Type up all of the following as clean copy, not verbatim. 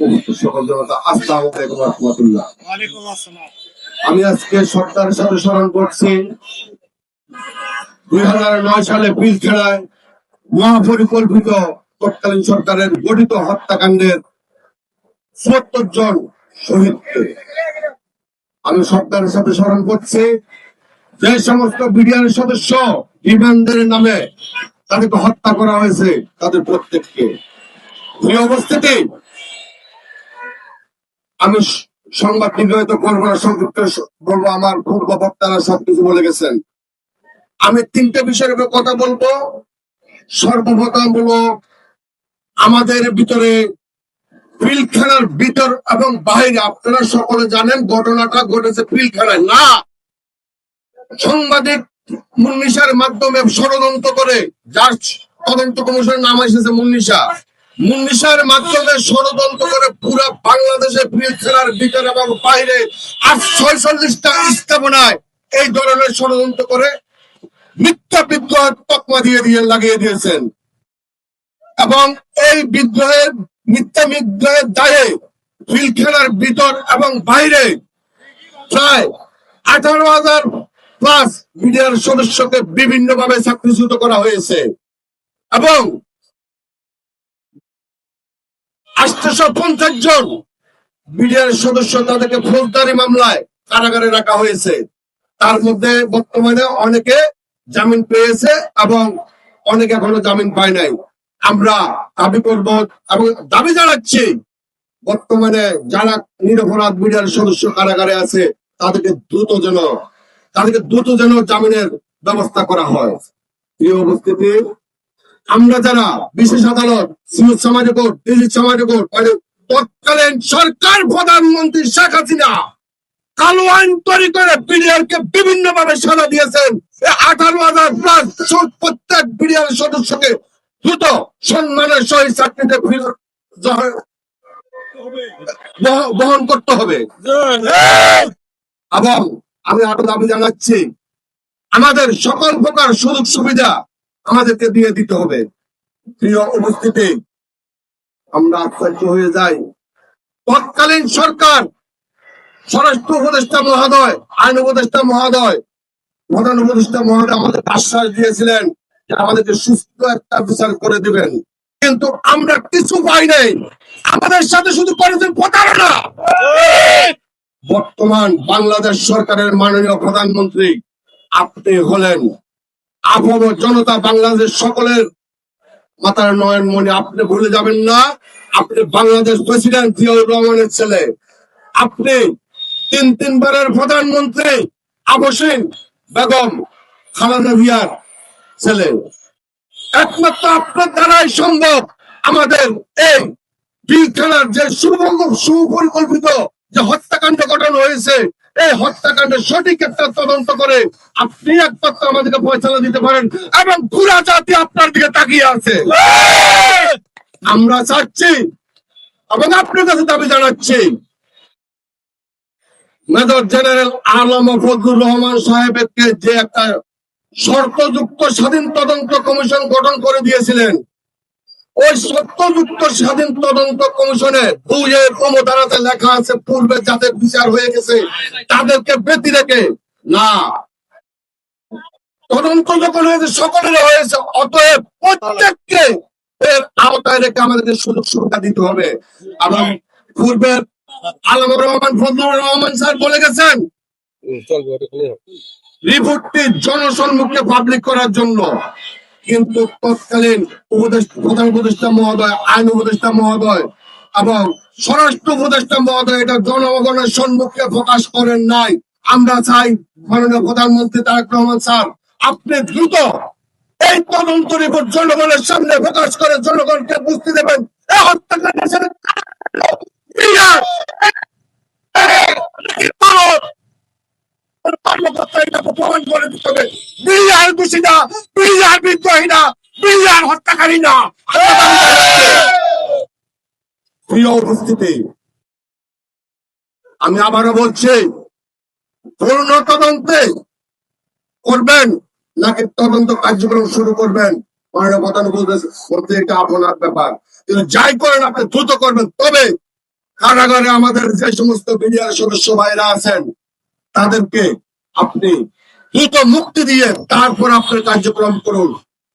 সকল জনতা আসসালামু আলাইকুম ওয়া রাহমাতুল্লাহ। আমি আজকে সরকারের সাথে স্মরণ করছি 2009 সালে পিলখানায় মহাপরিকল্পিত তৎকালীন সরকারের গঠিত হত্যাকাণ্ডের ৭৪ জন শহীদকে। আমি সরকারের সাথে স্মরণ করছি যে সমস্ত বিডিআর সদস্য রিমান্ডের নামে তাদেরকে হত্যা করা হয়েছে, তাদের প্রত্যেককে। এই অবস্থাতে আমি সংবাদ নির্ধারিত করবো না, সংক্ষিপ্ত বলবো। আমার পূর্ব বক্তারা সবকিছু বলে গেছেন। আমি তিনটা বিষয়ের উপর কথা বলবো। সর্বপ্রথম হলো আমাদের ভিতরে পিলখানার ভিতর এবং বাইরে, আপনারা সকলে জানেন ঘটনাটা ঘটেছে পিলখানায় না, সাংবাদিক মুন্নিশার মাধ্যমে ষড়যন্ত্র করে, যার তদন্ত কমিশনের নাম এসেছে মুন্নিশার মাধ্যমে ষড়যন্ত্র করে পুরো বাংলাদেশে পিলখানার ভিতরে এবং বাইরে 46টা স্থাপনায় এই ধরনের ষড়যন্ত্র করে মিথ্যা বিদ্রোহ তকমা লাগিয়ে দিয়েছেন। এবং এই বিদ্রোহের মিথ্যা বিদ্রোহের দায়ে পিলখানার ভিতর এবং বাইরে প্রায় 18,000 প্লাস মিডিয়ার সদস্যকে বিভিন্ন ভাবে চাকরিচ্যুত করা হয়েছে এবং 850 জন মিডিয়ার সদস্য তাদেরকে ফৌজদারি মামলায় কারাগারে রাখা হয়েছে। তার মধ্যে বর্তমানে অনেকে জামিন পেয়েছে এবং অনেকে এখনো জামিন পায় নাই। আমরা দাবি করব এবং দাবি জানাচ্ছি, বর্তমানে যারা নিরপরাধ মিডিয়ার সদস্য কারাগারে আছে তাদেরকে দ্রুত যেন জামিনের ব্যবস্থা করা হয়। এই অবস্থিতি আমরা যারা বিশেষ আদালত, সিভিল সামাজিক কোর্ট, ডিজিট সামাজিক কোর্ট, তৎকালীন সরকার প্রধানমন্ত্রী শেখ হাসিনা কালো আইন তৈরি করে বিডিআরকে বিভিন্ন ভাবে সাজা দিয়েছেন। 18,000 প্লাস প্রত্যেক বিডিআর সদস্যকে দ্রুত সম্মানের সহিত চাকরিতে বহন করতে হবে। এবং আমি আরো দাবি জানাচ্ছি, আমাদের সকল প্রকার সুযোগ সুবিধা আমাদেরকে দিয়ে দিতে হবে। প্রিয় উপস্থিতি, আমরা আশ্চর্য হয়ে যাই, তৎকালীন সরকার স্বরাষ্ট্র উপদেষ্টা মহোদয়, আইন উপদেষ্টা মহোদয়, প্রধান উপদেষ্টা মহোদয় আমাদের আশ্বাস দিয়েছিলেন যে আমাদেরকে সুস্থ একটা বিচার করে দিবেন, কিন্তু আমরা কিছু পাই নাই। আমাদের সাথে শুধু করেছেন প্রতারণা। বর্তমান বাংলাদেশ সরকারের মাননীয় প্রধানমন্ত্রী আপনি হলেন, আপন জনতা বাংলাদেশ সকলের মাতার নয়নমণি। আপনি ভুলে যাবেন না, আপনি বাংলাদেশ প্রেসিডেন্ট জিয়াউর রহমানের ছেলে, আপনি তিনবারের প্রধানমন্ত্রী আবসিন বেগম খালেদা জিয়ার ছেলে। একমাত্র আপনার দ্বারাই সম্ভব আমাদের এই পিলখানার যে সুপরিকল্পিত যে হত্যাকাণ্ড ঘটানো হয়েছে, এই হত্যাকাণ্ডের সঠিক একটা তদন্ত করে আপনি একমাত্র আমাদেরকে ফয়সালা দিতে পারেন এবং পুরা জাতি আপনার দিকে তাকিয়ে আছে। আমরা চাচ্ছি এবং আপনার কাছে দাবি জানাচ্ছি, মেজর জেনারেল আলম ফজলুর রহমান সাহেবকে যে একটা শর্তযুক্ত স্বাধীন তদন্ত কমিশন গঠন করে দিয়েছিলেন, ওই শর্তযুক্ত স্বাধীন তদন্ত কমিশনে 2 ধারাতে লেখা আছে পূর্বে যাদের বিচার হয়ে গেছে তাদেরকে ব্যতি রেখে না, তদন্ত যখন হয়েছে সকলের হয়েছে, অতএব প্রত্যেককে এর আওতায় রেখে আমাদেরকে সুযোগ সুবিধা দিতে হবে। এবং পূর্বে আলমুর রহমান ফজলুর রহমান স্যার বলে গেছেন রিপোর্টটি জনসম্মুখে পাবলিক করার জন্য, কিন্তু তৎকালীন প্রধান উপদেষ্টা মহোদয়, আইন উপদেষ্টা মহোদয় এবং স্বরাষ্ট্র উপদেষ্টা মহোদয় এটা জনগণের সম্মুখে প্রকাশ করেন নাই। আমরা চাই মাননীয় প্রধানমন্ত্রী তারেক রহমান স্যার, আপনি দ্রুত এই তদন্ত রিপোর্ট জনগণের সামনে প্রকাশ করে জনগণকে বুঝতে দেবেন এই হত্যাকাণ্ডের প্রমাণ করে দিতে হবে। বিডিআর দোষী না, বিডিআর বিদ্রোহী না, বিডিআর হত্যাকারী না। প্রিয় উপস্থিতি, আমি আবারও বলছি, পূর্ণ তদন্তে করবেন নাকি তদন্ত কার্যক্রম শুরু করবেন মাননীয় প্রধান উপদেষ্টা, এটা আপনার ব্যাপার। কিন্তু যাই করেন আপনি দ্রুত করবেন, তবে কারাগারে আমাদের যে সমস্ত বিডিআর সদস্য ভাইরা আছেন তাদেরকে আপনি দ্রুত মুক্তি দিয়ে তারপর আপনার কার্যক্রম করুন।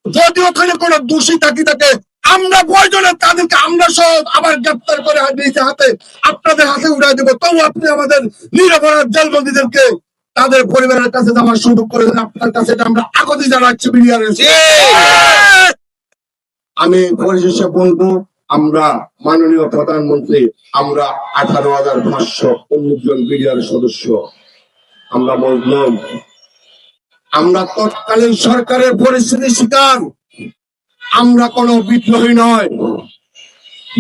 যদি ওখানে কোনো দোষী থাকে আমরা প্রয়োজনে তাদেরকে আমরা সহ আবার গ্রেপ্তার করে নিজে হাতে আপনাদের হাতে উঠাই দেবো, তবু আপনি আমাদের নিরপরাধ জেলবন্দীদেরকে তাদের পরিবারের কাছে যাওয়ার সুযোগ করে দেন। আপনার কাছে এটা আমরা আগতি জানাচ্ছি বিডিআরের। আমি পরিশেষে বলবো, আমরা মাননীয় প্রধানমন্ত্রী, আমরা 18,519 জন বিডিআর সদস্য, আমরা বললাম আমরা তৎকালীন সরকারের পরিস্থিতি শিকার, আমরা কোনো বিদ্রোহী নয়।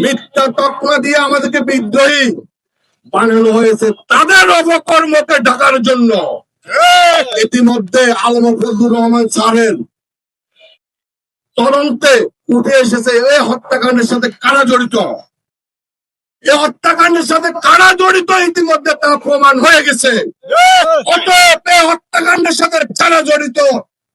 মিথ্যা তকমা দিয়ে আমাদেরকে বিদ্রোহী বানানো হয়েছে তাদের অপকর্মকে ঢাকার জন্য। ইতিমধ্যে আলম ফজলুর রহমান স্যারের তদন্তে উঠে এসেছে এই হত্যাকাণ্ডের সাথে কারা জড়িত, এই হত্যাকাণ্ডের সাথে কারা জড়িত ইতিমধ্যে তা প্রমাণ হয়ে গেছে। অতএব এই হত্যাকাণ্ডের সাথে যারা জড়িত,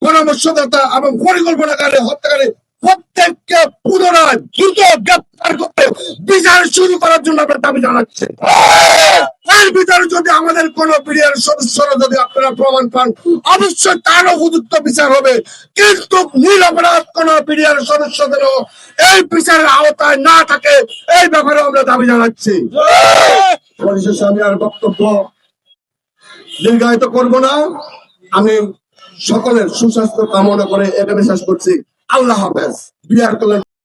পরামর্শদাতা এবং পরিকল্পনাকারী হত্যাকারী প্রত্যেককে পুনরায় দ্রুত গ্রেপ্তার করে বিচার শুরু করার জন্য আমরা দাবি জানাচ্ছি। এর ভিতরে যদি আমাদের কোন বিডিআর সদস্যরা যদি আপনারা প্রমাণ পান, অবশ্যই তারও উপযুক্ত বিচার হবে, কিন্তু নিরপরাধ কোন বিডিআর সদস্যদেরও এই বিচারের আওতায় না থাকে এই ব্যাপারে আমরা দাবি জানাচ্ছি। পরিশেষে আমি আর বক্তব্য দীর্ঘায়িত করব না। আমি সকলের সুস্বাস্থ্য কামনা করে এখানে শেষ করছি। আল্লাহ হাফেজ। বিআর